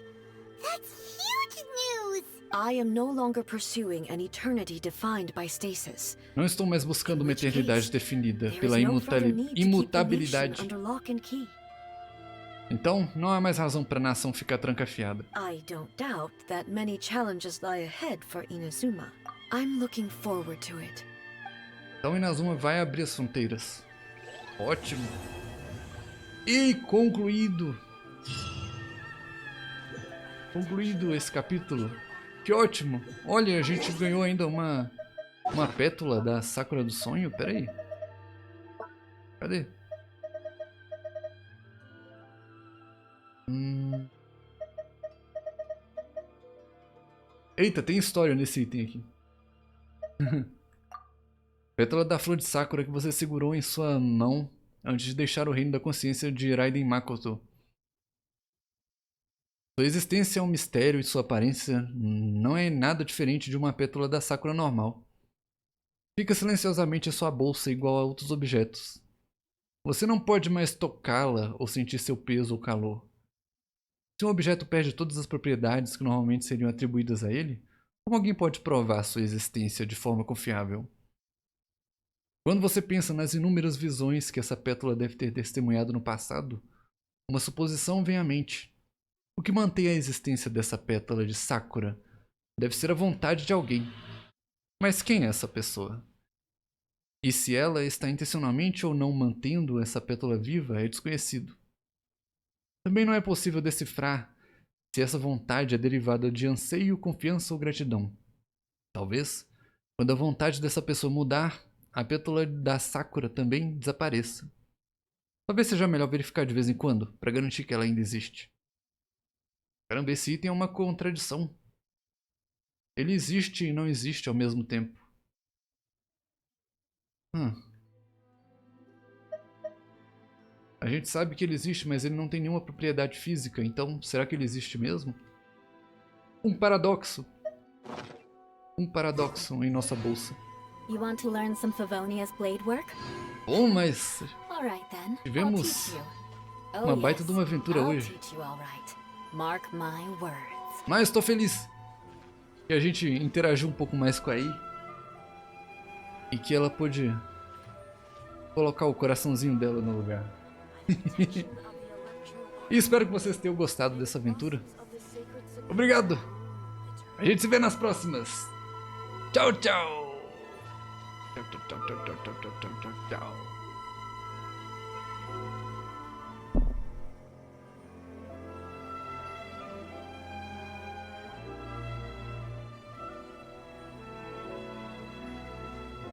Speaker 3: That's huge news!
Speaker 2: I am no longer pursuing an eternity defined by stasis.
Speaker 1: Não estou mais buscando uma eternidade definida
Speaker 2: There
Speaker 1: pela
Speaker 2: is no further need to keep the
Speaker 1: imutabilidade.
Speaker 2: nation under lock and key.
Speaker 1: Então, não há mais razão para a nação ficar trancafiada.
Speaker 2: I don't doubt that many challenges lie ahead for Inazuma. I'm looking forward to it.
Speaker 1: Então Inazuma vai abrir as fronteiras. Ótimo. E concluído. Concluído esse capítulo. Que ótimo. Olha, a gente ganhou ainda uma pétala da Sakura do Sonho. Pera aí. Cadê? Eita, tem história nesse item aqui. Pétala da flor de Sakura que você segurou em sua mão antes de deixar o reino da consciência de Raiden Makoto. Sua existência é um mistério e sua aparência não é nada diferente de uma pétala da Sakura normal. Fica silenciosamente em sua bolsa igual a outros objetos. Você não pode mais tocá-la ou sentir seu peso ou calor. Se um objeto perde todas as propriedades que normalmente seriam atribuídas a ele, como alguém pode provar sua existência de forma confiável? Quando você pensa nas inúmeras visões que essa pétala deve ter testemunhado no passado, uma suposição vem à mente. O que mantém a existência dessa pétala de Sakura deve ser a vontade de alguém. Mas quem é essa pessoa? E se ela está intencionalmente ou não mantendo essa pétala viva é desconhecido. Também não é possível decifrar se essa vontade é derivada de anseio, confiança ou gratidão. Talvez, quando a vontade dessa pessoa mudar, a pétala da Sakura também desapareça. Talvez seja melhor verificar de vez em quando, para garantir que ela ainda existe. Caramba, esse item é uma contradição. Ele existe e não existe ao mesmo tempo. A gente sabe que ele existe, mas ele não tem nenhuma propriedade física, então será que ele existe mesmo? Um paradoxo. Um paradoxo em nossa bolsa.
Speaker 4: You want to learn some Favonia's blade work?
Speaker 1: Bom, mas
Speaker 4: All right then.
Speaker 1: tivemos
Speaker 4: I'll teach you.
Speaker 1: uma baita de uma aventura
Speaker 4: I'll
Speaker 1: hoje.
Speaker 4: teach you all right. Mark my words.
Speaker 1: Mas estou feliz que a gente interagiu um pouco mais com a Ai e que ela pôde colocar o coraçãozinho dela no lugar. E espero que vocês tenham gostado dessa aventura. Obrigado! A gente se vê nas próximas. Tchau, tchau! Tchau, tchau, tchau, tchau, tchau, tchau, tchau.